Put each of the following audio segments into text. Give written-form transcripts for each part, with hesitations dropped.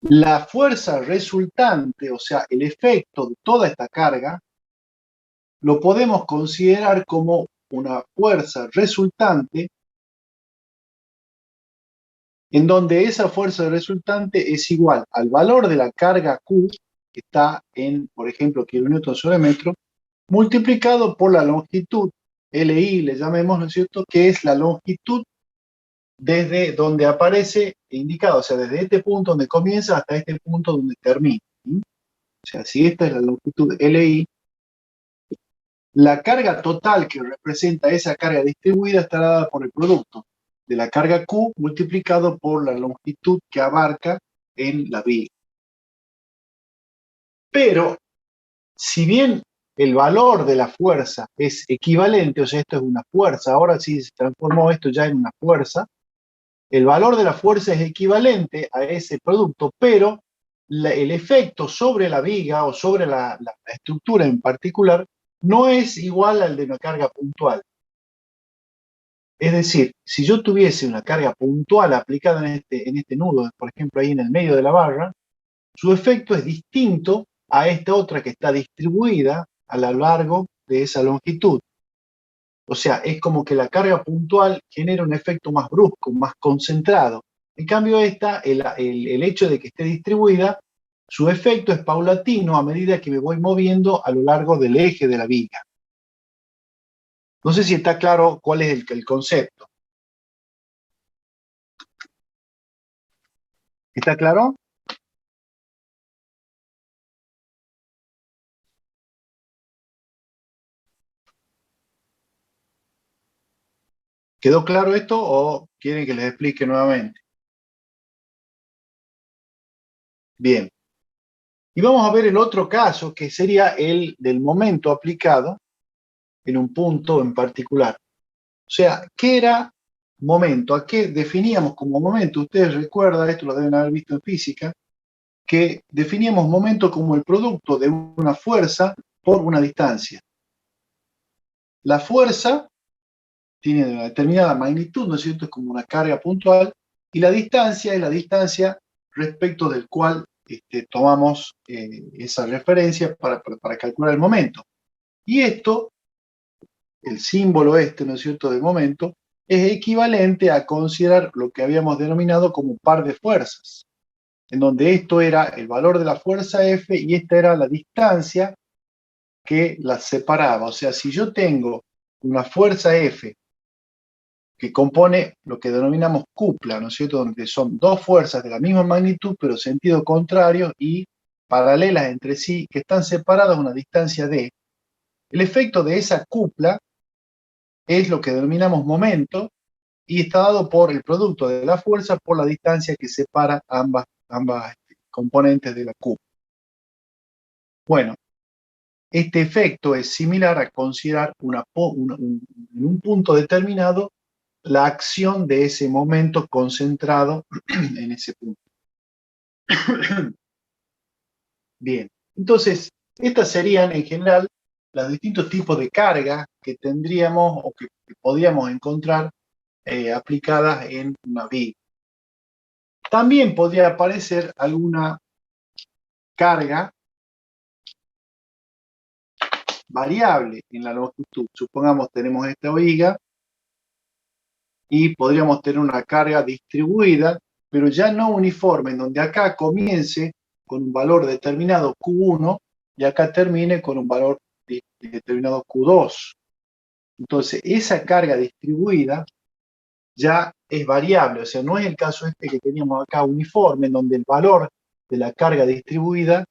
La fuerza resultante, o sea, el efecto de toda esta carga, lo podemos considerar como una fuerza resultante en donde esa fuerza resultante es igual al valor de la carga Q, que está en, por ejemplo, kilonewton sobre metro, multiplicado por la longitud, LI le llamemos, ¿no es cierto?, que es la longitud desde donde aparece indicado, o sea, desde este punto donde comienza hasta este punto donde termina. ¿Sí? O sea, si esta es la longitud LI, la carga total que representa esa carga distribuida estará dada por el producto de la carga Q multiplicado por la longitud que abarca en la viga. Pero, si bien el valor de la fuerza es equivalente, o sea, esto es una fuerza, ahora sí se transformó esto ya en una fuerza, el valor de la fuerza es equivalente a ese producto, pero el efecto sobre la viga o sobre la estructura en particular no es igual al de una carga puntual. Es decir, si yo tuviese una carga puntual aplicada en este nudo, por ejemplo ahí en el medio de la barra, su efecto es distinto a esta otra que está distribuida a lo largo de esa longitud. O sea, es como que la carga puntual genera un efecto más brusco, más concentrado. En cambio, el hecho de que esté distribuida, su efecto es paulatino a medida que me voy moviendo a lo largo del eje de la viga. No sé si está claro cuál es el concepto. ¿Está claro? ¿Quedó claro esto o quieren que les explique nuevamente? Bien. Y vamos a ver el otro caso, que sería el del momento aplicado en un punto en particular. O sea, ¿qué era momento? ¿A qué definíamos como momento? Ustedes recuerdan, esto lo deben haber visto en física, que definíamos momento como el producto de una fuerza por una distancia. La fuerza tiene una determinada magnitud, ¿no es cierto? Es como una carga puntual, y la distancia es la distancia respecto del cual tomamos esa referencia para calcular el momento. Y esto, el símbolo este, ¿no es cierto?, del momento, es equivalente a considerar lo que habíamos denominado como par de fuerzas, en donde esto era el valor de la fuerza F y esta era la distancia que las separaba. O sea, si yo tengo una fuerza F que compone lo que denominamos cupla, ¿no es cierto?, donde son dos fuerzas de la misma magnitud, pero sentido contrario y paralelas entre sí, que están separadas a una distancia d. El efecto de esa cupla es lo que denominamos momento y está dado por el producto de la fuerza por la distancia que separa ambas componentes de la cupla. Bueno, este efecto es similar a considerar en un punto determinado la acción de ese momento concentrado en ese punto. Bien, entonces, estas serían en general los distintos tipos de carga que tendríamos o que podríamos encontrar aplicadas en una viga. También podría aparecer alguna carga variable en la longitud. Supongamos tenemos esta viga y podríamos tener una carga distribuida, pero ya no uniforme, en donde acá comience con un valor determinado Q1 y acá termine con un valor determinado Q2. Entonces, esa carga distribuida ya es variable, o sea, no es el caso este que teníamos acá uniforme, en donde el valor de la carga distribuida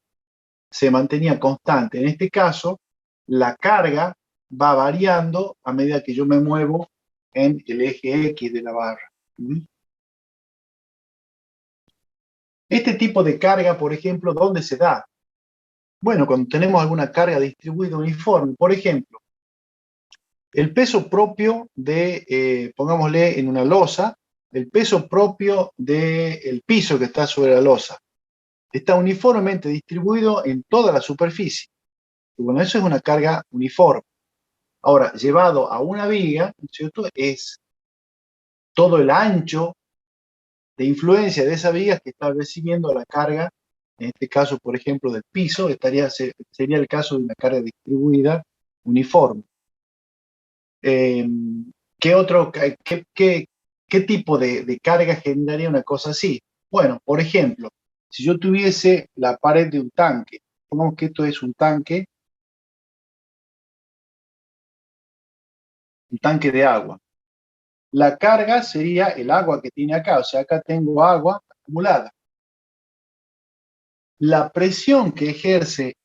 se mantenía constante. En este caso, la carga va variando a medida que yo me muevo en el eje X de la barra. Este tipo de carga, por ejemplo, ¿dónde se da? Bueno, cuando tenemos alguna carga distribuida uniforme, por ejemplo, el peso propio de, pongámosle en una losa, el peso propio del piso que está sobre la losa, está uniformemente distribuido en toda la superficie. Y bueno, eso es una carga uniforme. Ahora, llevado a una viga, ¿no es cierto?, es todo el ancho de influencia de esa viga que está recibiendo la carga, en este caso, por ejemplo, del piso, sería el caso de una carga distribuida uniforme. ¿Qué otro, qué tipo de carga generaría una cosa así? Bueno, por ejemplo, si yo tuviese la pared de un tanque, pongamos que esto es un tanque de agua. La carga sería el agua que tiene acá, o sea, acá tengo agua acumulada. La presión que ejerce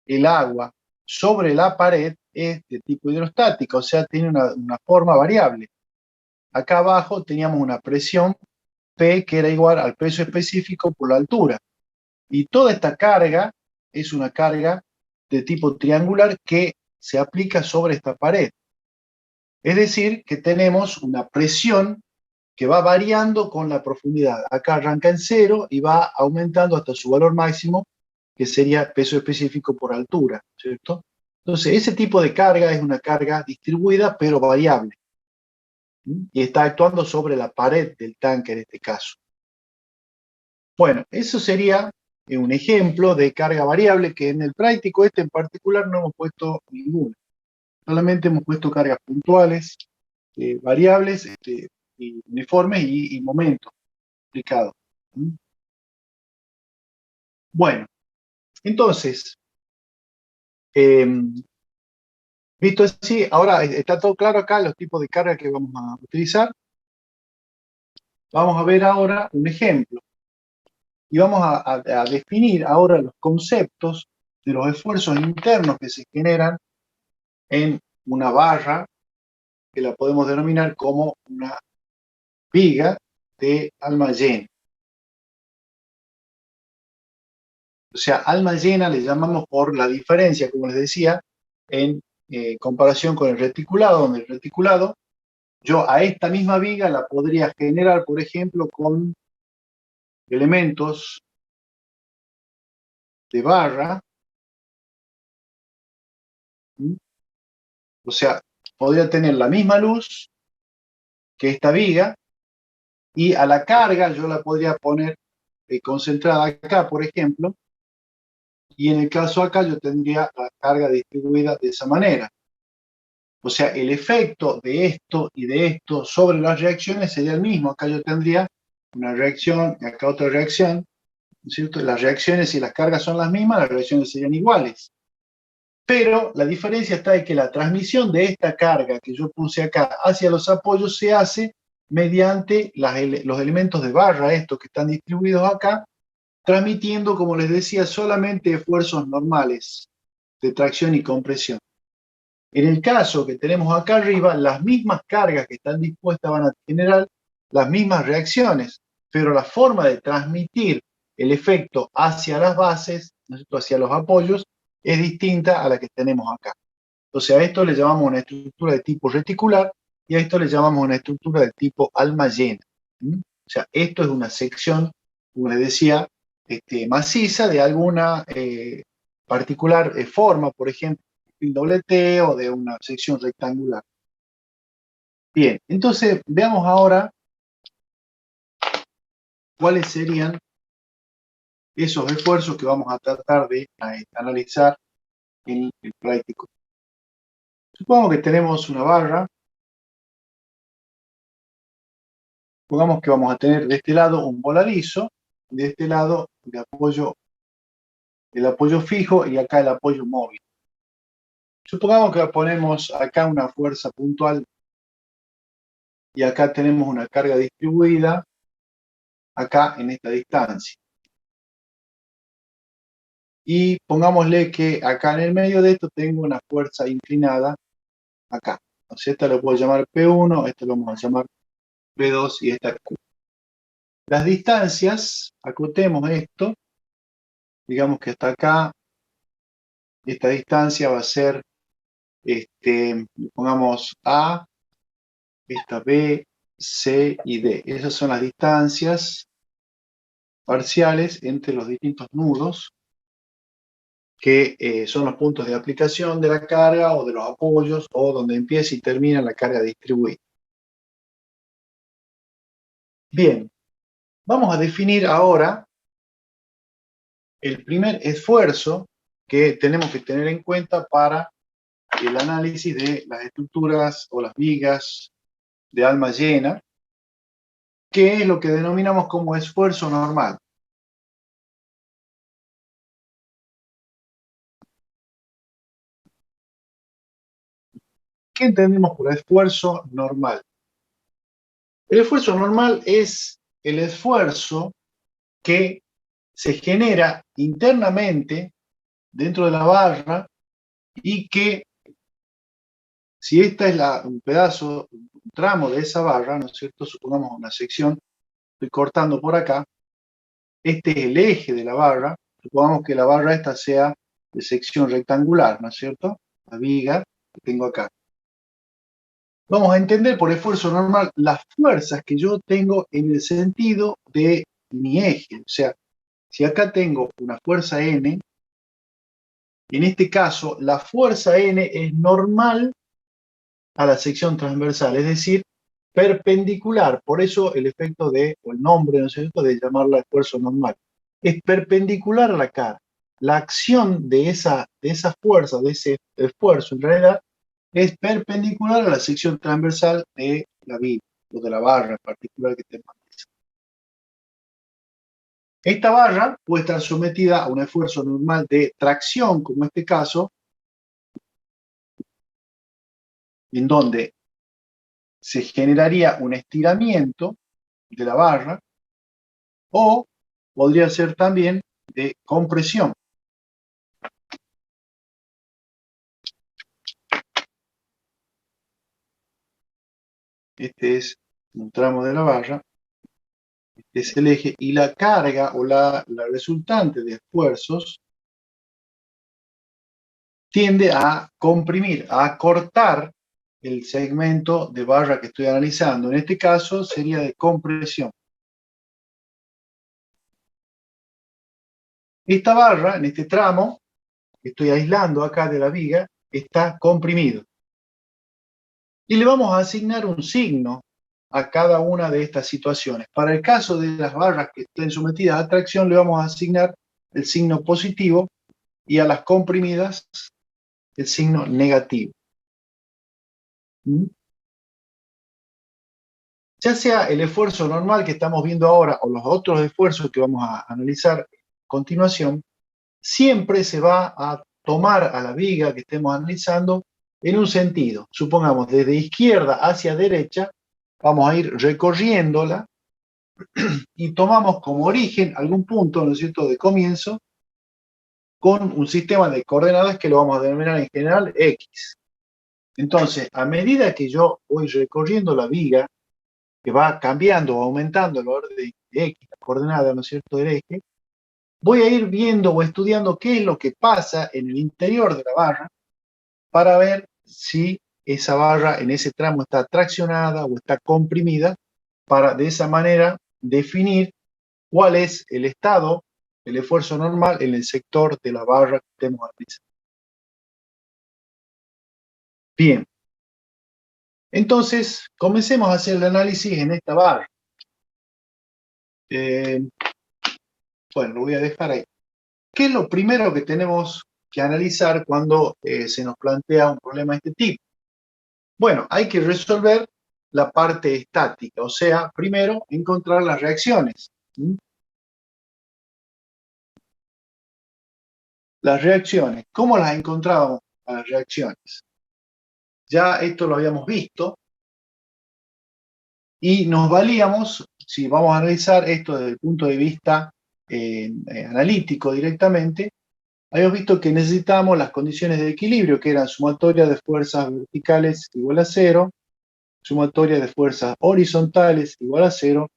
el agua sobre la pared es de tipo hidrostática, o sea, tiene una forma variable. Acá abajo teníamos una presión P que era igual al peso específico por la altura. Y toda esta carga es una carga de tipo triangular que se aplica sobre esta pared. Es decir, que tenemos una presión que va variando con la profundidad. Acá arranca en 0 y va aumentando hasta su valor máximo, que sería peso específico por altura, ¿cierto? Entonces, ese tipo de carga es una carga distribuida, pero variable. Y está actuando sobre la pared del tanque en este caso. Bueno, eso sería un ejemplo de carga variable que en el práctico este en particular no hemos puesto ninguna. Solamente hemos puesto cargas puntuales, variables, y uniformes y momentos aplicados. Bueno, entonces, eh, visto así, ahora está todo claro acá los tipos de carga que vamos a utilizar. Vamos a ver ahora un ejemplo y vamos a definir ahora los conceptos de los esfuerzos internos que se generan en una barra que la podemos denominar como una viga de alma llena. O sea, alma llena le llamamos por la diferencia, como les decía, en comparación con el reticulado, donde el reticulado, yo a esta misma viga la podría generar, por ejemplo, con elementos de barra. O sea, podría tener la misma luz que esta viga y a la carga yo la podría poner concentrada acá, por ejemplo, y en el caso acá yo tendría la carga distribuida de esa manera. O sea, el efecto de esto y de esto sobre las reacciones sería el mismo. Acá yo tendría una reacción y acá otra reacción, ¿no es cierto? Las reacciones, si las cargas son las mismas, las reacciones serían iguales. Pero la diferencia está en que la transmisión de esta carga que yo puse acá hacia los apoyos se hace mediante los elementos de barra, estos que están distribuidos acá, transmitiendo, como les decía, solamente esfuerzos normales de tracción y compresión. En el caso que tenemos acá arriba, las mismas cargas que están dispuestas van a generar las mismas reacciones, pero la forma de transmitir el efecto hacia las bases, hacia los apoyos, es distinta a la que tenemos acá. Entonces a esto le llamamos una estructura de tipo reticular y a esto le llamamos una estructura de tipo alma llena. O sea, esto es una sección, como les decía, maciza de alguna particular forma, por ejemplo, un doble T o de una sección rectangular. Bien, entonces veamos ahora cuáles serían esos esfuerzos que vamos a tratar de analizar en el práctico. Supongamos que tenemos una barra. Supongamos que vamos a tener de este lado un voladizo, de este lado el apoyo fijo y acá el apoyo móvil. Supongamos que ponemos acá una fuerza puntual y acá tenemos una carga distribuida acá en esta distancia. Y pongámosle que acá en el medio de esto tengo una fuerza inclinada acá. Entonces esta lo puedo llamar P1, esta lo vamos a llamar P2 y esta Q. Las distancias, acotemos esto, digamos que hasta acá, esta distancia va a ser, pongamos A, esta B, C y D. Esas son las distancias parciales entre los distintos nudos que son los puntos de aplicación de la carga o de los apoyos o donde empieza y termina la carga distribuida. Bien, Vamos a definir ahora el primer esfuerzo que tenemos que tener en cuenta para el análisis de las estructuras o las vigas de alma llena, que es lo que denominamos como esfuerzo normal. ¿Qué entendemos por esfuerzo normal? El esfuerzo normal es el esfuerzo que se genera internamente dentro de la barra y que, si esta es un pedazo, un tramo de esa barra, ¿no es cierto? Supongamos una sección, estoy cortando por acá, este es el eje de la barra, supongamos que la barra esta sea de sección rectangular, ¿no es cierto? La viga que tengo acá. Vamos a entender por esfuerzo normal las fuerzas que yo tengo en el sentido de mi eje. O sea, si acá tengo una fuerza N, en este caso la fuerza N es normal a la sección transversal, es decir, perpendicular. Por eso el efecto de, o el nombre, ¿no es cierto?, de llamarla esfuerzo normal. Es perpendicular a la cara. La acción de esa fuerza, de ese esfuerzo, en realidad, es perpendicular a la sección transversal de la viga, o de la barra en particular que tenemos. Esta barra puede estar sometida a un esfuerzo normal de tracción, como en este caso, en donde se generaría un estiramiento de la barra, o podría ser también de compresión. Este es un tramo de la barra, este es el eje, y la carga o la resultante de esfuerzos tiende a comprimir, a acortar el segmento de barra que estoy analizando. En este caso sería de compresión. Esta barra, en este tramo, que estoy aislando acá de la viga, está comprimido. Y le vamos a asignar un signo a cada una de estas situaciones. Para el caso de las barras que estén sometidas a tracción, le vamos a asignar el signo positivo y a las comprimidas el signo negativo. Ya sea el esfuerzo normal que estamos viendo ahora o los otros esfuerzos que vamos a analizar a continuación, siempre se va a tomar a la viga que estemos analizando en un sentido. Supongamos, desde izquierda hacia derecha, vamos a ir recorriéndola y tomamos como origen algún punto, ¿no es cierto?, de comienzo, con un sistema de coordenadas que lo vamos a denominar en general X. Entonces, a medida que yo voy recorriendo la viga, que va cambiando o aumentando el orden de X, la coordenada, ¿no es cierto?, del eje, voy a ir viendo o estudiando qué es lo que pasa en el interior de la barra para ver si esa barra en ese tramo está traccionada o está comprimida, para de esa manera definir cuál es el estado, el esfuerzo normal en el sector de la barra que estemos analizando. Bien, entonces comencemos a hacer el análisis en esta barra. Bueno, lo voy a dejar ahí. ¿Qué es lo primero que tenemos que analizar cuando se nos plantea un problema de este tipo? Bueno, hay que resolver la parte estática, o sea, primero encontrar las reacciones. Las reacciones, ¿cómo las encontrábamos a las reacciones? Ya esto lo habíamos visto y nos valíamos, si vamos a analizar esto desde el punto de vista analítico directamente, habíamos visto que necesitábamos las condiciones de equilibrio, que eran sumatoria de fuerzas verticales igual a 0, sumatoria de fuerzas horizontales igual a 0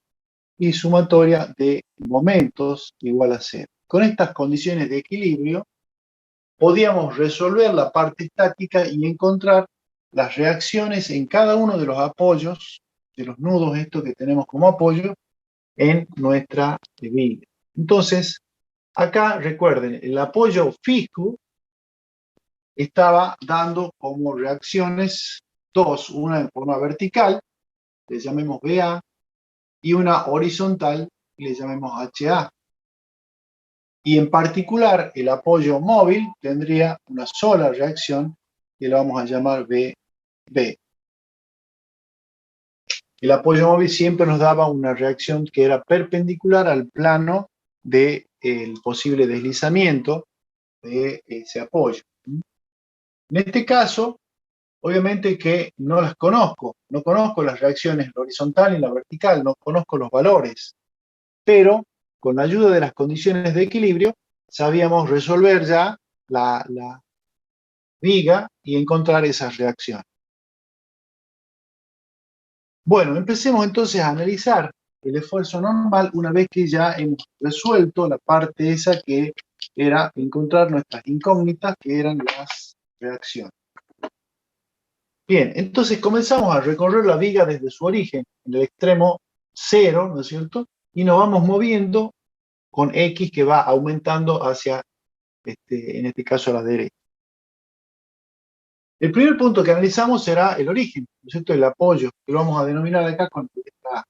y sumatoria de momentos igual a 0. Con estas condiciones de equilibrio podíamos resolver la parte estática y encontrar las reacciones en cada uno de los apoyos, de los nudos estos que tenemos como apoyo en nuestra viga. Entonces, acá recuerden, el apoyo fijo estaba dando como reacciones dos, una en forma vertical, le llamemos BA, y una horizontal y le llamemos HA. Y en particular, el apoyo móvil tendría una sola reacción que la vamos a llamar BB. El apoyo móvil siempre nos daba una reacción que era perpendicular al plano del posible deslizamiento de ese apoyo. En este caso, obviamente que no las conozco, no conozco las reacciones, la horizontal y la vertical, no conozco los valores, pero con la ayuda de las condiciones de equilibrio sabíamos resolver ya la viga y encontrar esas reacciones. Bueno, empecemos entonces a analizar el esfuerzo normal una vez que ya hemos resuelto la parte esa que era encontrar nuestras incógnitas, que eran las reacciones. Bien, entonces comenzamos a recorrer la viga desde su origen, en el extremo 0, ¿no es cierto? Y nos vamos moviendo con X que va aumentando hacia, en este caso, a la derecha. El primer punto que analizamos será el origen, ¿no es cierto? El apoyo, que lo vamos a denominar acá con esta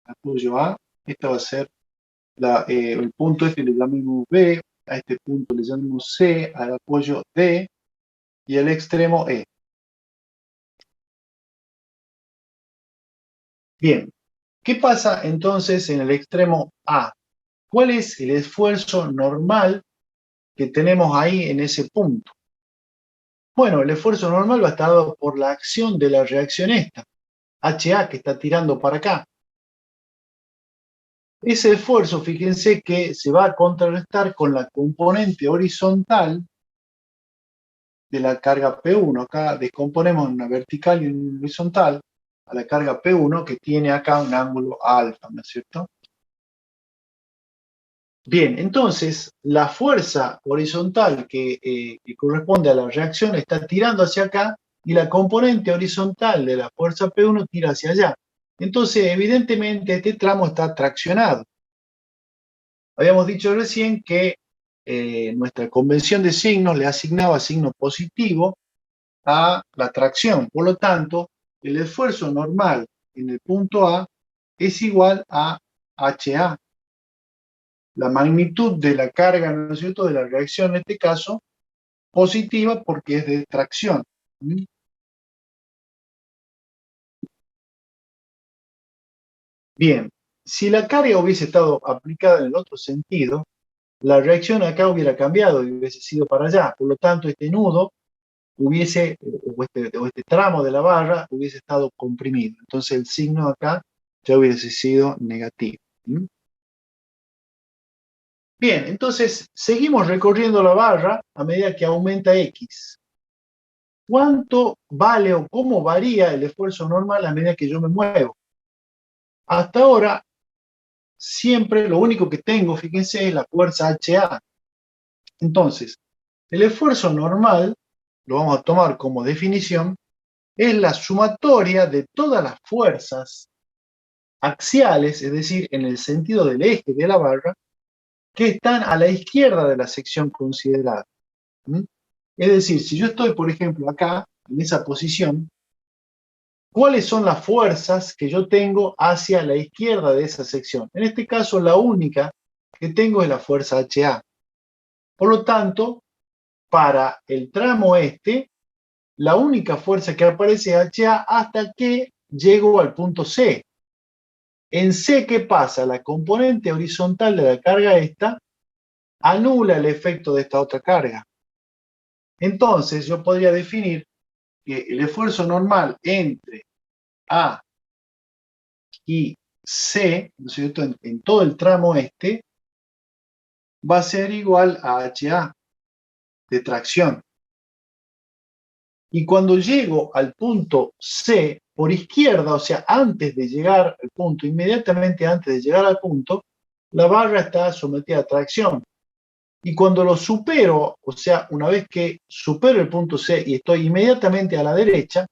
apoyo A. Esta va a ser el punto este le llamamos B, a este punto le llamamos C, al apoyo D y al extremo E. Bien, ¿qué pasa entonces en el extremo A? ¿Cuál es el esfuerzo normal que tenemos ahí en ese punto? Bueno, el esfuerzo normal va a estar dado por la acción de la reacción esta, HA, que está tirando para acá. Ese esfuerzo, fíjense que se va a contrarrestar con la componente horizontal de la carga P1. Acá descomponemos en una vertical y una horizontal a la carga P1 que tiene acá un ángulo alfa, ¿no es cierto? Bien, entonces la fuerza horizontal que corresponde a la reacción está tirando hacia acá y la componente horizontal de la fuerza P1 tira hacia allá. Entonces, evidentemente, este tramo está traccionado. Habíamos dicho recién que nuestra convención de signos le asignaba signo positivo a la tracción. Por lo tanto, el esfuerzo normal en el punto A es igual a HA. La magnitud de la carga, ¿no es cierto?, de la reacción, en este caso, positiva porque es de tracción. Bien, si la carga hubiese estado aplicada en el otro sentido, la reacción acá hubiera cambiado y hubiese sido para allá. Por lo tanto, este nudo hubiese, o este tramo de la barra hubiese estado comprimido. Entonces el signo acá ya hubiese sido negativo. Bien, entonces seguimos recorriendo la barra a medida que aumenta X. ¿Cuánto vale o cómo varía el esfuerzo normal a medida que yo me muevo? Hasta ahora, siempre lo único que tengo, fíjense, es la fuerza HA. Entonces, el esfuerzo normal, lo vamos a tomar como definición, es la sumatoria de todas las fuerzas axiales, es decir, en el sentido del eje de la barra, que están a la izquierda de la sección considerada. Es decir, si yo estoy, por ejemplo, acá, en esa posición, ¿cuáles son las fuerzas que yo tengo hacia la izquierda de esa sección? En este caso, la única que tengo es la fuerza HA. Por lo tanto, para el tramo este, la única fuerza que aparece es HA hasta que llego al punto C. En C, ¿qué pasa? La componente horizontal de la carga esta anula el efecto de esta otra carga. Entonces, yo podría definir que el esfuerzo normal entre A y C, ¿no es cierto?, en todo el tramo este, va a ser igual a HA de tracción. Y cuando llego al punto C, por izquierda, o sea, antes de llegar al punto, inmediatamente antes de llegar al punto, la barra está sometida a tracción. Y cuando lo supero, o sea, una vez que supero el punto C y estoy inmediatamente a la derecha,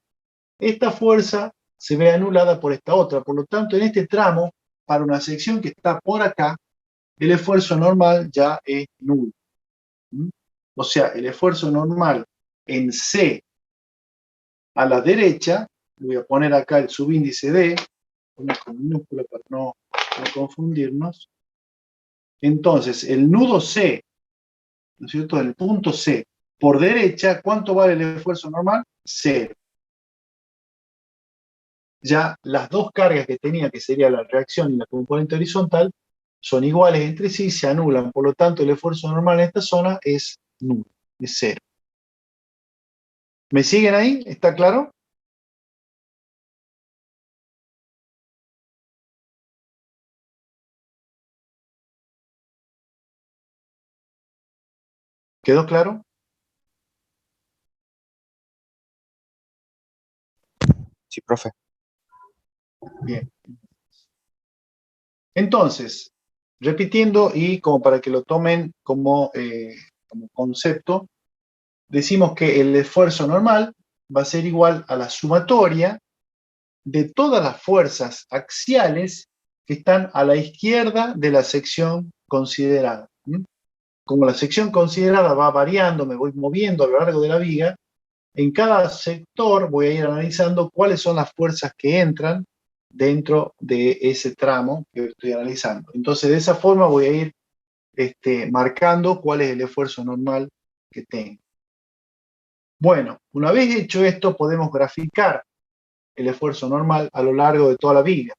esta fuerza se ve anulada por esta otra. Por lo tanto, en este tramo, para una sección que está por acá, el esfuerzo normal ya es nulo. O sea, el esfuerzo normal en C a la derecha, voy a poner acá el subíndice D, con minúscula para no confundirnos. Entonces, el nudo C, ¿no es cierto? El punto C, por derecha, ¿cuánto vale el esfuerzo normal? 0. Ya las dos cargas que tenía, que sería la reacción y la componente horizontal, son iguales entre sí, se anulan. Por lo tanto, el esfuerzo normal en esta zona es nulo, es 0. ¿Me siguen ahí? ¿Está claro? ¿Quedó claro? Sí, profe. Bien. Entonces, repitiendo y como para que lo tomen como concepto, decimos que el esfuerzo normal va a ser igual a la sumatoria de todas las fuerzas axiales que están a la izquierda de la sección considerada. Como la sección considerada va variando, me voy moviendo a lo largo de la viga, en cada sector voy a ir analizando cuáles son las fuerzas que entran dentro de ese tramo que estoy analizando. Entonces, de esa forma voy a ir marcando cuál es el esfuerzo normal que tengo. Bueno, una vez hecho esto, podemos graficar el esfuerzo normal a lo largo de toda la viga.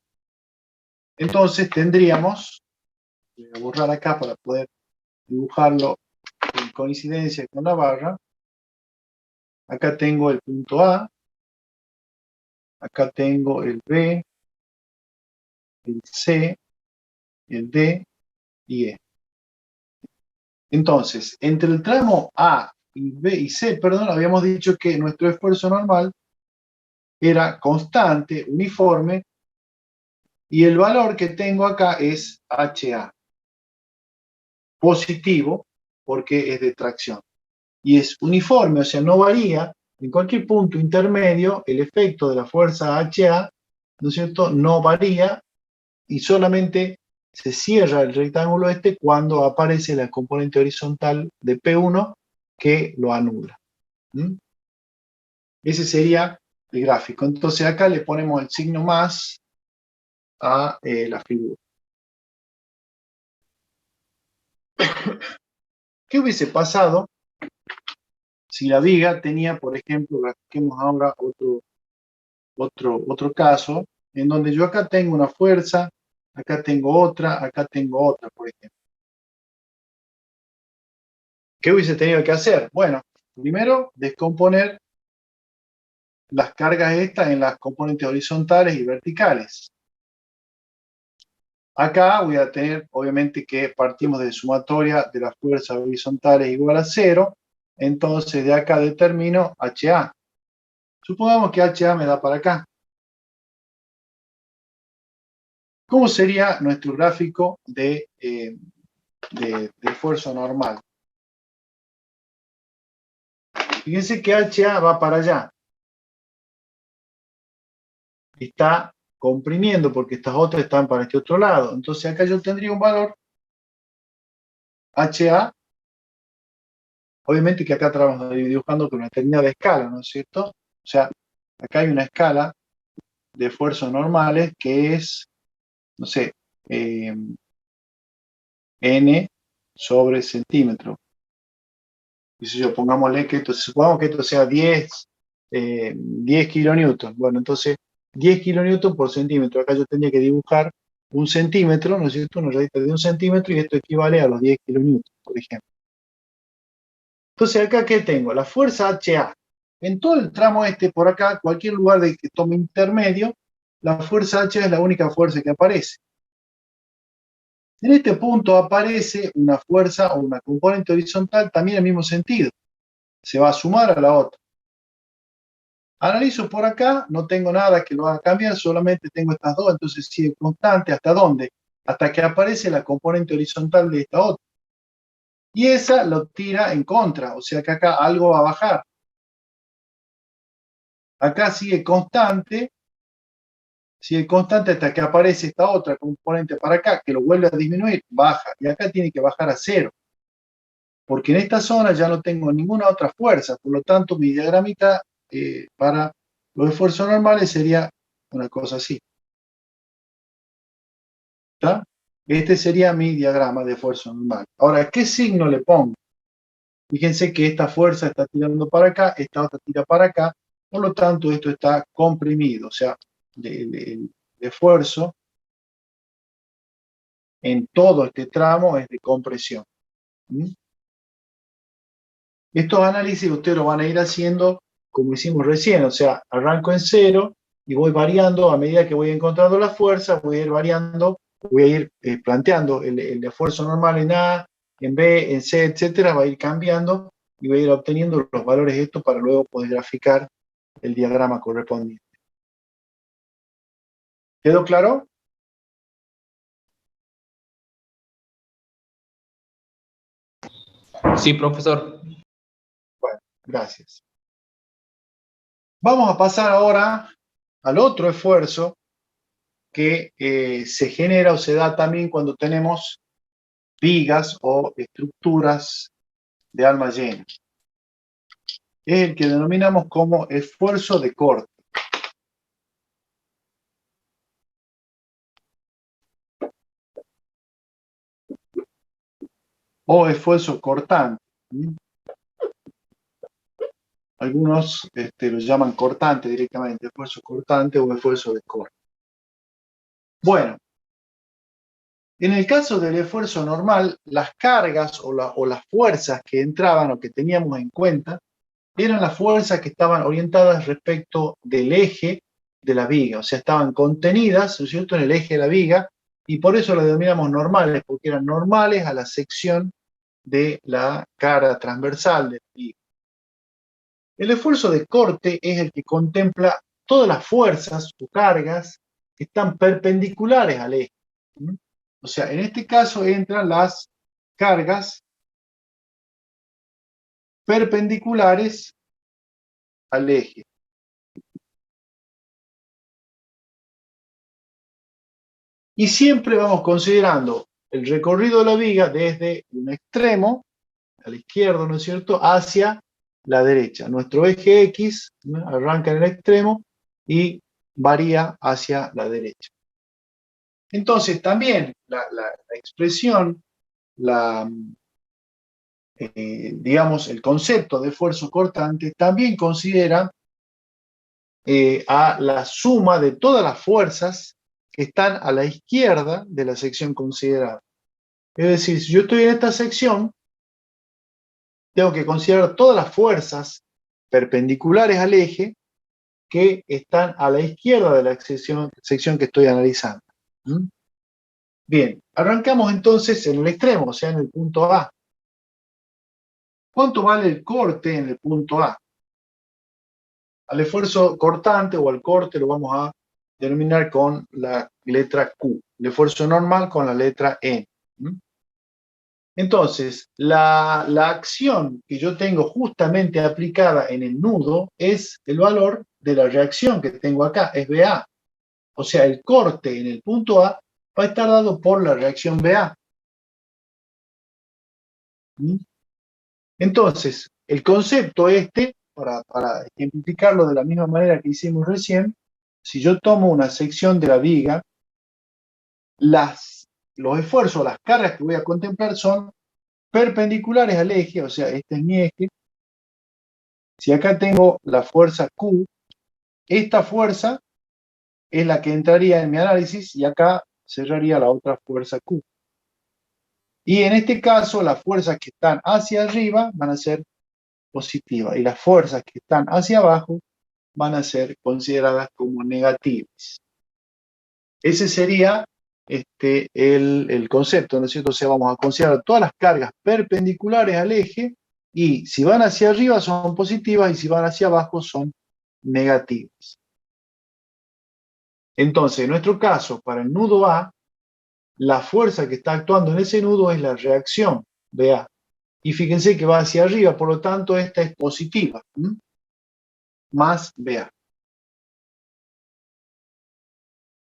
Entonces tendríamos, voy a borrar acá para poder dibujarlo en coincidencia con la barra. Acá tengo el punto A, acá tengo el B, el C, el D y E. Entonces, entre el tramo A y B y C, perdón, habíamos dicho que nuestro esfuerzo normal era constante, uniforme, y el valor que tengo acá es HA. Positivo, porque es de tracción. Y es uniforme, o sea, no varía. En cualquier punto intermedio, el efecto de la fuerza HA, ¿no es cierto?, no varía y solamente se cierra el rectángulo este cuando aparece la componente horizontal de P1 que lo anula. Ese sería el gráfico. Entonces acá le ponemos el signo más a la figura. ¿Qué hubiese pasado si la viga tenía, por ejemplo, grafiquemos ahora otro caso, en donde yo acá tengo una fuerza, acá tengo otra, por ejemplo? ¿Qué hubiese tenido que hacer? Bueno, primero descomponer las cargas estas en las componentes horizontales y verticales. Acá voy a tener, obviamente, que partimos de sumatoria de las fuerzas horizontales igual a 0, entonces de acá determino HA. Supongamos que HA me da para acá. ¿Cómo sería nuestro gráfico de esfuerzo normal? Fíjense que HA va para allá. Está comprimiendo porque estas otras están para este otro lado. Entonces acá yo tendría un valor HA. Obviamente que acá estamos dibujando con una determinada escala, ¿no es cierto? O sea, acá hay una escala de esfuerzos normales que es, no sé, N sobre centímetro. Y si yo pongámosle que esto, supongamos que esto sea 10 kilonewtons. Bueno, entonces 10 kilonewtons por centímetro. Acá yo tendría que dibujar un centímetro, ¿no es cierto? Una rayita de un centímetro y esto equivale a los 10 kilonewtons, por ejemplo. Entonces acá, ¿qué tengo? La fuerza HA. En todo el tramo este por acá, cualquier lugar de que tome intermedio, la fuerza HA es la única fuerza que aparece. En este punto aparece una fuerza o una componente horizontal también en el mismo sentido. Se va a sumar a la otra. Analizo por acá, no tengo nada que lo haga cambiar, solamente tengo estas dos, entonces sigue constante. ¿Hasta dónde? Hasta que aparece la componente horizontal de esta otra. Y esa lo tira en contra, o sea que acá algo va a bajar. Acá sigue constante hasta que aparece esta otra componente para acá, que lo vuelve a disminuir, baja. Y acá tiene que bajar a 0. Porque en esta zona ya no tengo ninguna otra fuerza, por lo tanto mi diagramita para los esfuerzos normales sería una cosa así. ¿Está? Este sería mi diagrama de fuerza normal. Ahora, ¿qué signo le pongo? Fíjense que esta fuerza está tirando para acá, esta otra tira para acá, por lo tanto esto está comprimido, o sea, el esfuerzo en todo este tramo es de compresión. ¿Mm? Estos análisis ustedes lo van a ir haciendo como hicimos recién, o sea, arranco en cero y voy variando a medida que voy encontrando la fuerza, voy a ir variando, voy a ir planteando el esfuerzo normal en A, en B, en C, etcétera, va a ir cambiando y voy a ir obteniendo los valores de esto para luego poder graficar el diagrama correspondiente. ¿Quedó claro? Sí, profesor. Bueno, gracias. Vamos a pasar ahora al otro esfuerzo que se genera o se da también cuando tenemos vigas o estructuras de alma llena. Es el que denominamos como esfuerzo de corte. O esfuerzo cortante. Algunos lo llaman cortante directamente, esfuerzo cortante o esfuerzo de corte. Bueno, en el caso del esfuerzo normal, las cargas o las fuerzas que entraban o que teníamos en cuenta eran las fuerzas que estaban orientadas respecto del eje de la viga, o sea, estaban contenidas, ¿no es cierto?, en el eje de la viga, y por eso las denominamos normales, porque eran normales a la sección de la cara transversal de la viga. El esfuerzo de corte es el que contempla todas las fuerzas o cargas que están perpendiculares al eje. O sea, en este caso entran las cargas perpendiculares al eje. Y siempre vamos considerando el recorrido de la viga desde un extremo, a la izquierda, ¿no es cierto?, hacia la derecha. Nuestro eje X, ¿no?, arranca en el extremo y varía hacia la derecha. Entonces, también la expresión, digamos, el concepto de esfuerzo cortante también considera a la suma de todas las fuerzas que están a la izquierda de la sección considerada. Es decir, si yo estoy en esta sección, tengo que considerar todas las fuerzas perpendiculares al eje que están a la izquierda de la sección que estoy analizando. Bien, arrancamos entonces en el extremo, o sea, en el punto A. ¿Cuánto vale el corte en el punto A? Al esfuerzo cortante o al corte lo vamos a denominar con la letra Q. El esfuerzo normal con la letra N. Entonces, la acción que yo tengo justamente aplicada en el nudo es el valor de la reacción que tengo acá, es BA. O sea, el corte en el punto A va a estar dado por la reacción BA. Entonces, el concepto para ejemplificarlo de la misma manera que hicimos recién, si yo tomo una sección de la viga, los esfuerzos, las cargas que voy a contemplar son perpendiculares al eje, o sea, este es mi eje. Si acá tengo la fuerza Q, esta fuerza es la que entraría en mi análisis y acá cerraría la otra fuerza Q. Y en este caso, las fuerzas que están hacia arriba van a ser positivas y las fuerzas que están hacia abajo van a ser consideradas como negativas. Ese sería el concepto, ¿no es cierto? O sea, vamos a considerar todas las cargas perpendiculares al eje y si van hacia arriba son positivas y si van hacia abajo son negativas. Entonces, en nuestro caso, para el nudo A, la fuerza que está actuando en ese nudo es la reacción BA. Y fíjense que va hacia arriba, por lo tanto, esta es positiva, más BA.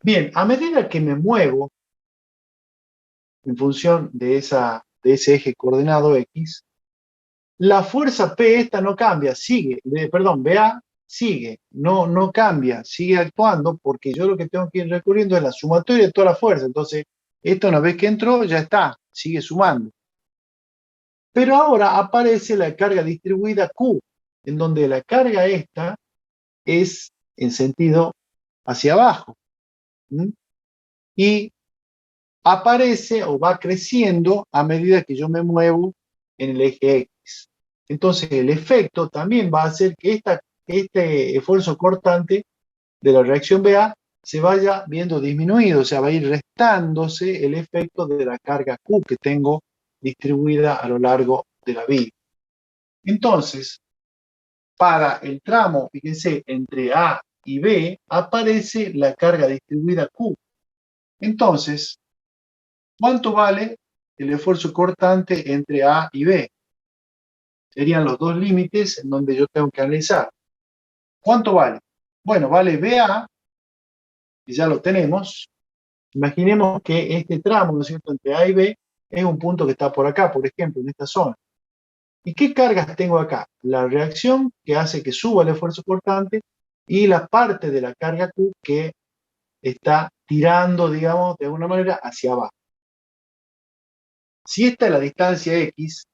Bien, a medida que me muevo en función de ese eje coordenado X, la fuerza P esta no cambia, BA sigue, no cambia, sigue actuando porque yo lo que tengo que ir recurriendo es la sumatoria de toda la fuerza. Entonces, Esto una vez que entró ya está, sigue sumando. Pero ahora aparece la carga distribuida Q, en donde la carga esta es en sentido hacia abajo. ¿Mm? Y aparece o va creciendo a medida que yo me muevo en el eje X. Entonces el efecto también va a hacer que este esfuerzo cortante de la reacción BA se vaya viendo disminuido, o sea, va a ir restándose el efecto de la carga Q que tengo distribuida a lo largo de la vía. Entonces, para el tramo, fíjense, entre A y B, aparece la carga distribuida Q. Entonces, ¿cuánto vale el esfuerzo cortante entre A y B? Serían los dos límites en donde yo tengo que analizar. ¿Cuánto vale? Bueno, vale BA, y ya lo tenemos. Imaginemos que este tramo, ¿no es cierto?, entre A y B, es un punto que está por acá, por ejemplo, en esta zona. ¿Y qué cargas tengo acá? La reacción que hace que suba el esfuerzo cortante y la parte de la carga Q que está tirando, digamos, de alguna manera hacia abajo. Si esta es la distancia X,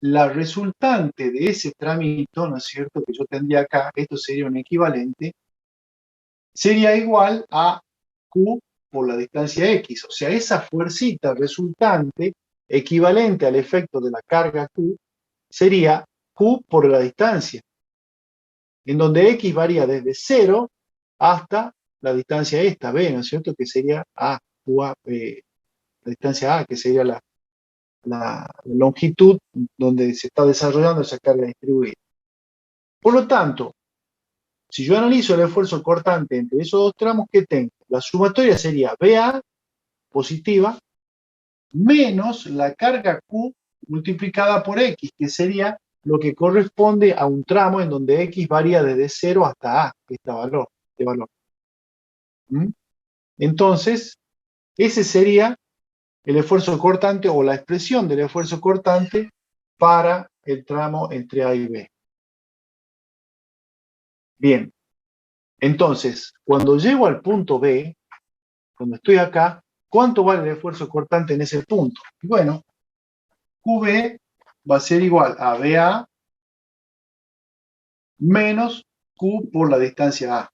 la resultante de ese trámite, ¿no es cierto?, que yo tendría acá, esto sería un equivalente, sería igual a Q por la distancia X. O sea, esa fuercita resultante, equivalente al efecto de la carga Q, sería Q por la distancia, en donde X varía desde 0 hasta la distancia esta, B, ¿no es cierto?, que sería A, QA, la distancia A, que sería la longitud donde se está desarrollando esa carga distribuida. Por lo tanto, si yo analizo el esfuerzo cortante entre esos dos tramos, ¿qué tengo? La sumatoria sería BA positiva menos la carga Q multiplicada por X, que sería lo que corresponde a un tramo en donde X varía desde 0 hasta A, este valor. ¿Mm? Entonces, ese sería el esfuerzo cortante o la expresión del esfuerzo cortante para el tramo entre A y B. Bien, entonces, cuando llego al punto B, cuando estoy acá, ¿cuánto vale el esfuerzo cortante en ese punto? Bueno, QB va a ser igual a BA menos Q por la distancia A.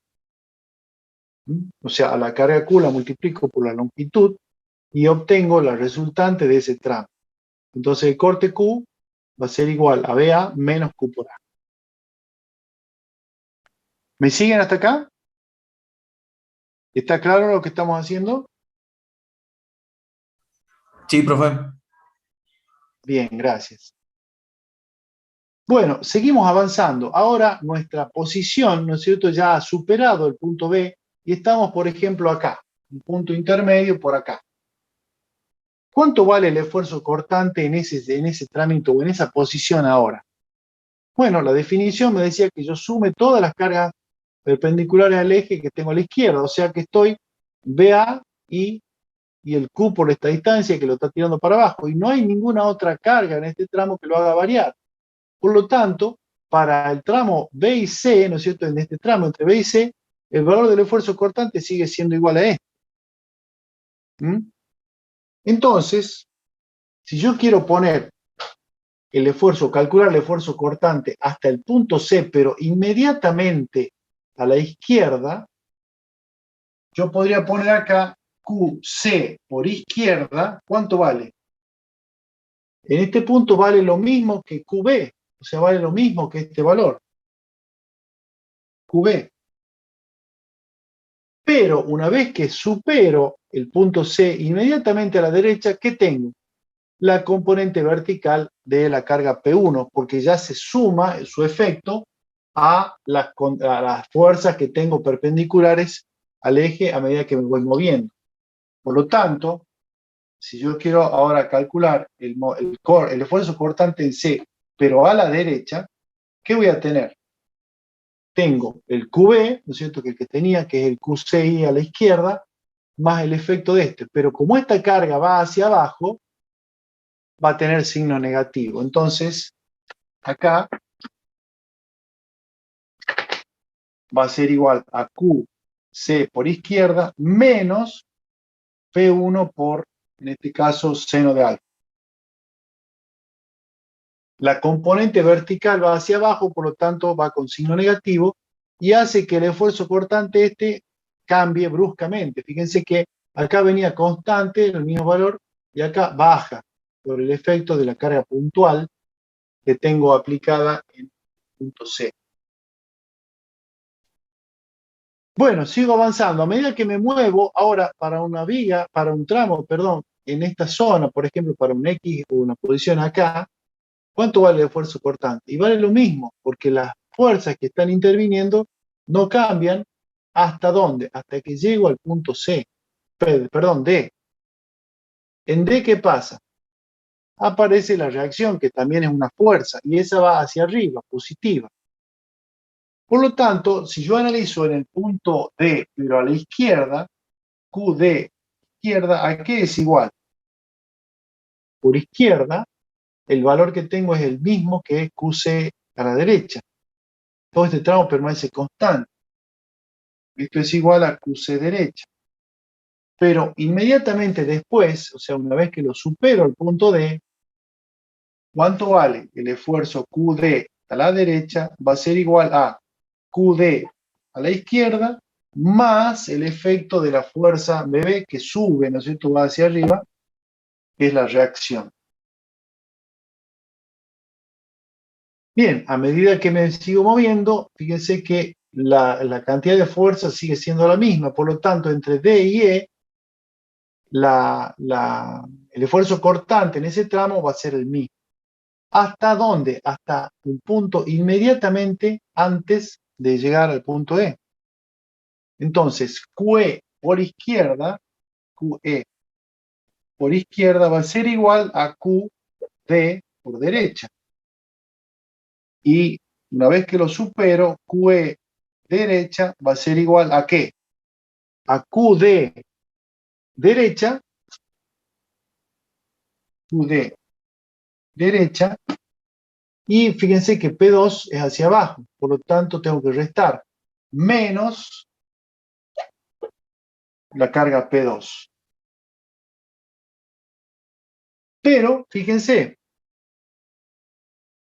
O sea, a la carga Q la multiplico por la longitud y obtengo la resultante de ese tramo. Entonces el corte Q va a ser igual a BA menos Q por A. ¿Me siguen hasta acá? ¿Está claro lo que estamos haciendo? Sí, profe. Bien, gracias. Bueno, seguimos avanzando. Ahora nuestra posición, ¿no es cierto?, ya ha superado el punto B y estamos, por ejemplo, acá, un punto intermedio por acá. ¿Cuánto vale el esfuerzo cortante en ese trámite o en esa posición ahora? Bueno, la definición me decía que yo sume todas las cargas perpendiculares al eje que tengo a la izquierda, o sea que estoy BA y el Q por esta distancia que lo está tirando para abajo, y no hay ninguna otra carga en este tramo que lo haga variar. Por lo tanto, para el tramo B y C, ¿no es cierto?, en este tramo entre B y C, el valor del esfuerzo cortante sigue siendo igual a este. Entonces, si yo quiero poner el esfuerzo, calcular el esfuerzo cortante hasta el punto C, pero inmediatamente a la izquierda, yo podría poner acá QC por izquierda, ¿cuánto vale? En este punto vale lo mismo que QB, o sea, vale lo mismo que este valor, QB. Pero una vez que supero el punto C inmediatamente a la derecha, ¿qué tengo? La componente vertical de la carga P1, porque ya se suma su efecto a las fuerzas que tengo perpendiculares al eje a medida que me voy moviendo. Por lo tanto, si yo quiero ahora calcular el esfuerzo cortante en C, pero a la derecha, ¿qué voy a tener? Tengo el QB, ¿no es cierto?, que el que tenía, que es el QCI a la izquierda, más el efecto de este. Pero como esta carga va hacia abajo, va a tener signo negativo. Entonces, acá va a ser igual a QC por izquierda menos P1 por en este caso seno de alfa. La componente vertical va hacia abajo, por lo tanto va con signo negativo, y hace que el esfuerzo cortante cambie bruscamente. Fíjense que acá venía constante, el mismo valor, y acá baja, por el efecto de la carga puntual que tengo aplicada en punto C. Bueno, sigo avanzando. A medida que me muevo, ahora para una viga, para un tramo, perdón, en esta zona, por ejemplo, para un X o una posición acá, ¿cuánto vale el esfuerzo cortante? Y vale lo mismo, porque las fuerzas que están interviniendo no cambian. ¿Hasta dónde? Hasta que llego al punto C, perdón, D. En D, ¿qué pasa? Aparece la reacción, que también es una fuerza, y esa va hacia arriba, positiva. Por lo tanto, si yo analizo en el punto D, pero a la izquierda, QD izquierda, ¿a qué es igual? Por izquierda, el valor que tengo es el mismo que QC a la derecha. Todo este tramo permanece constante. Esto es igual a QC derecha. Pero inmediatamente después, o sea, una vez que lo supero al punto D, ¿cuánto vale? El esfuerzo QD a la derecha va a ser igual a QD a la izquierda más el efecto de la fuerza BB que sube, ¿no es cierto?, va hacia arriba, que es la reacción. Bien, a medida que me sigo moviendo, fíjense que la cantidad de fuerza sigue siendo la misma, por lo tanto, entre D y E, el esfuerzo cortante en ese tramo va a ser el mismo. ¿Hasta dónde? Hasta un punto inmediatamente antes de llegar al punto E. Entonces, QE por izquierda, QE por izquierda va a ser igual a QD por derecha. Y una vez que lo supero, QE derecha va a ser igual a ¿qué? A QD derecha, QD derecha, y fíjense que P2 es hacia abajo, por lo tanto tengo que restar menos la carga P2. Pero, fíjense,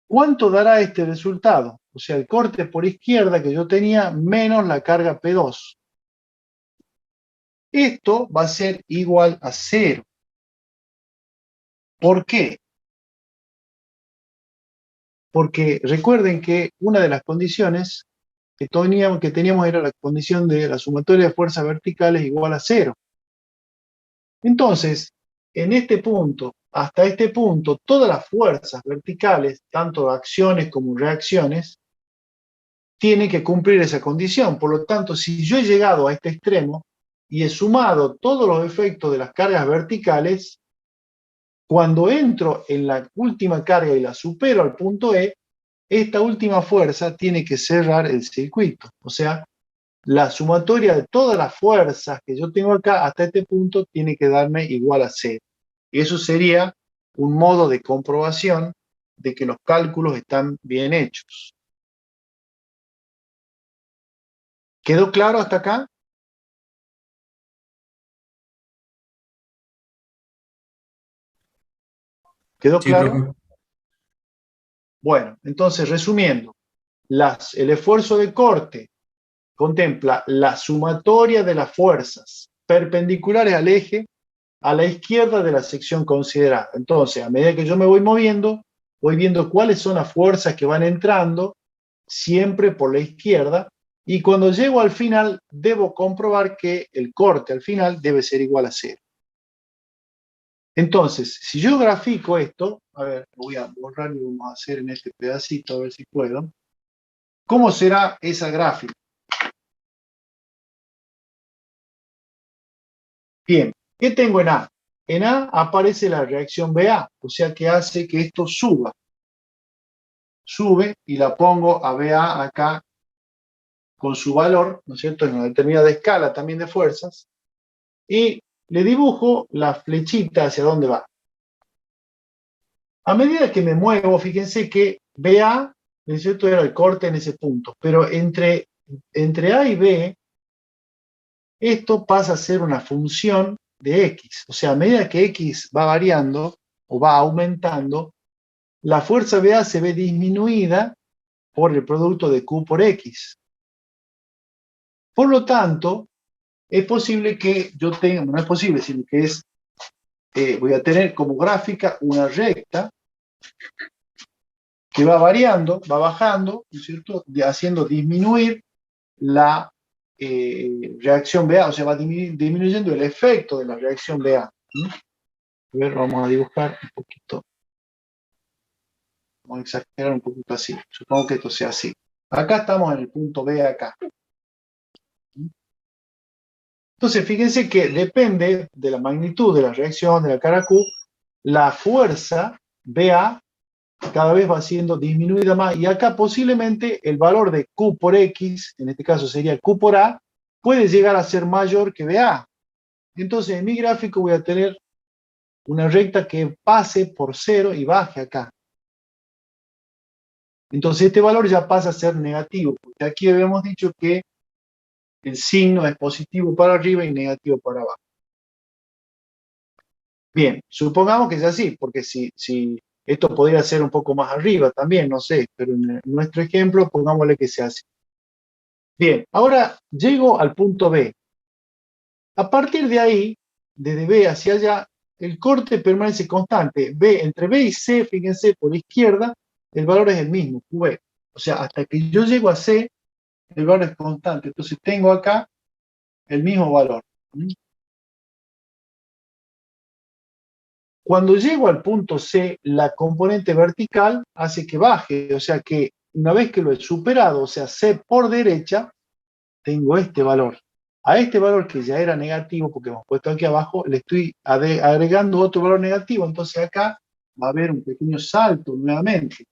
¿cuánto dará este resultado? O sea, el corte por izquierda que yo tenía menos la carga P2. Esto va a ser igual a 0. ¿Por qué? Porque recuerden que una de las condiciones que teníamos era la condición de la sumatoria de fuerzas verticales igual a 0. Entonces, en este punto, hasta este punto, todas las fuerzas verticales, tanto acciones como reacciones, tienen que cumplir esa condición. Por lo tanto, si yo he llegado a este extremo y he sumado todos los efectos de las cargas verticales, cuando entro en la última carga y la supero al punto E, esta última fuerza tiene que cerrar el circuito. O sea, la sumatoria de todas las fuerzas que yo tengo acá hasta este punto tiene que darme igual a 0. Y eso sería un modo de comprobación de que los cálculos están bien hechos. ¿Quedó claro hasta acá? ¿Quedó Sí, claro? profe. Bueno, entonces resumiendo, el esfuerzo de corte contempla la sumatoria de las fuerzas perpendiculares al eje a la izquierda de la sección considerada. Entonces, a medida que yo me voy moviendo, voy viendo cuáles son las fuerzas que van entrando, siempre por la izquierda, y cuando llego al final, debo comprobar que el corte al final debe ser igual a 0. Entonces, si yo grafico esto, a ver, lo voy a borrar y vamos a hacer en este pedacito, a ver si puedo. ¿Cómo será esa gráfica? Bien, ¿qué tengo en A? En A aparece la reacción BA, o sea que hace que esto suba. Sube y la pongo a BA acá con su valor, ¿no es cierto?, en una determinada escala también de fuerzas, y le dibujo la flechita hacia dónde va. A medida que me muevo, fíjense que BA, ¿no es cierto?, era el corte en ese punto, pero entre A y B, esto pasa a ser una función de X. O sea, a medida que X va variando o va aumentando, la fuerza BA se ve disminuida por el producto de Q por X. Por lo tanto, es posible que yo tenga, no es posible, sino que es, voy a tener como gráfica una recta que va variando, va bajando, ¿no es cierto?, haciendo disminuir la reacción BA, o sea, va disminuyendo el efecto de la reacción BA. ¿Mm? A ver, vamos a dibujar un poquito, vamos a exagerar un poquito así, supongo que esto sea así. Acá estamos en el punto B acá. Entonces, fíjense que depende de la magnitud de la reacción, de la cara Q, la fuerza BA cada vez va siendo disminuida más, y acá posiblemente el valor de Q por X, en este caso sería Q por A, puede llegar a ser mayor que BA. Entonces, en mi gráfico voy a tener una recta que pase por 0 y baje acá. Entonces, este valor ya pasa a ser negativo, porque aquí habíamos dicho que el signo es positivo para arriba y negativo para abajo. Bien, supongamos que es así, porque si esto podría ser un poco más arriba también, no sé, pero en nuestro ejemplo, pongámosle que sea así. Bien, ahora llego al punto B. A partir de ahí, desde B hacia allá, el corte permanece constante. Entre B y C, fíjense, por la izquierda, el valor es el mismo, QB. O sea, hasta que yo llego a C, el valor es constante. Entonces tengo acá el mismo valor. Cuando llego al punto C, la componente vertical hace que baje, o sea que una vez que lo he superado, o sea, C por derecha, tengo este valor. A este valor que ya era negativo, porque hemos puesto aquí abajo, le estoy agregando otro valor negativo, entonces acá va a haber un pequeño salto nuevamente.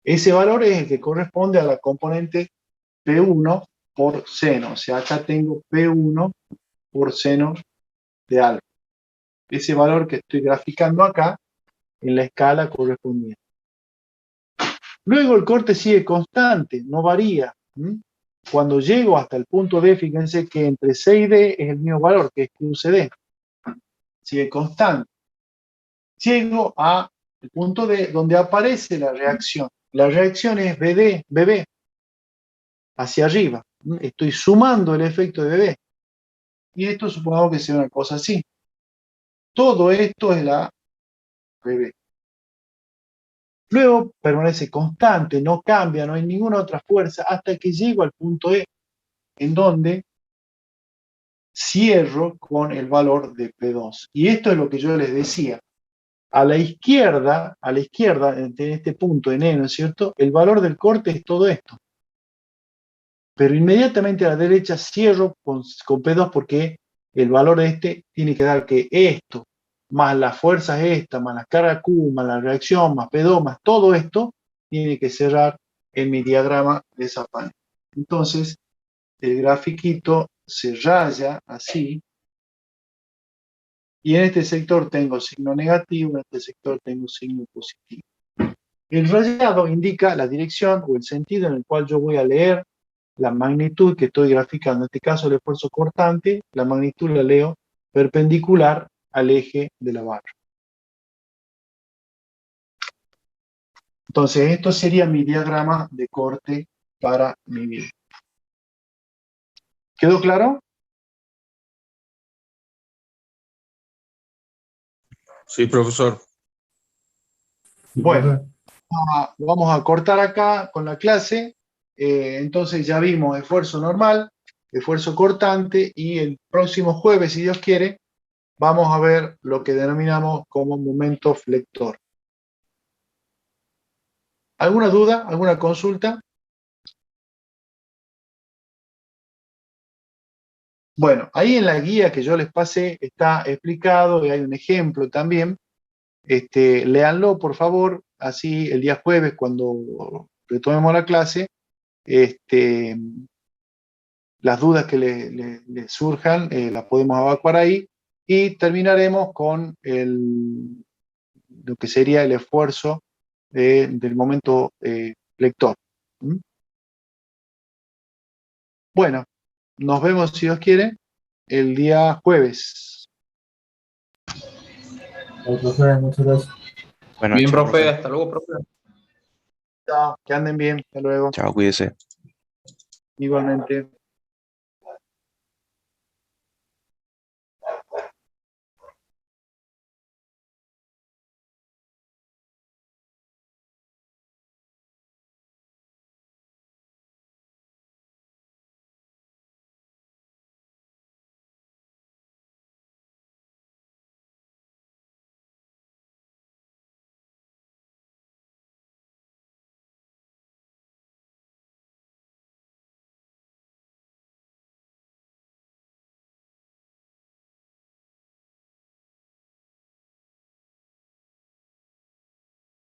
Ese valor es el que corresponde a la componente P1 por seno, o sea, acá tengo P1 por seno de alfa. Ese valor que estoy graficando acá en la escala correspondiente. Luego el corte sigue constante, no varía. Cuando llego hasta el punto D, fíjense que entre C y D es el mismo valor, que es QCD. Sigue constante. Llego al punto D, donde aparece la reacción. La reacción es BB, hacia arriba. Estoy sumando el efecto de BB. Y esto supongamos que sea una cosa así. Todo esto es la BB. Luego permanece constante, no cambia, no hay ninguna otra fuerza, hasta que llego al punto E, en donde cierro con el valor de P2. Y esto es lo que yo les decía. A la izquierda, en este punto en E, ¿no es cierto?, el valor del corte es todo esto. Pero inmediatamente a la derecha cierro con P2, porque el valor de este tiene que dar que esto, más las fuerzas esta, más la carga Q, más la reacción, más P2, más todo esto, tiene que cerrar en mi diagrama de esa panel. Entonces, el grafiquito se raya así, y en este sector tengo signo negativo, en este sector tengo signo positivo. El rayado indica la dirección o el sentido en el cual yo voy a leer la magnitud que estoy graficando. En este caso, el esfuerzo cortante, la magnitud la leo perpendicular al eje de la barra. Entonces, esto sería mi diagrama de corte para mi video. ¿Quedó claro? Sí, profesor. Bueno, vamos a cortar acá con la clase. Entonces ya vimos esfuerzo normal, esfuerzo cortante, y el próximo jueves, si Dios quiere, vamos a ver lo que denominamos como momento flector. ¿Alguna duda? ¿Alguna consulta? Bueno, ahí en la guía que yo les pasé está explicado y hay un ejemplo también. Léanlo, por favor, así el día jueves, cuando retomemos la clase, las dudas que le surjan las podemos evacuar ahí, y terminaremos con lo que sería el esfuerzo del momento lector. Bueno, nos vemos si Dios quiere. el día jueves. Profe, muchas gracias. Buenas Bien, noches, profe. Hasta luego, profe. Chao, que anden bien. Hasta luego. Chao, cuídese. Igualmente.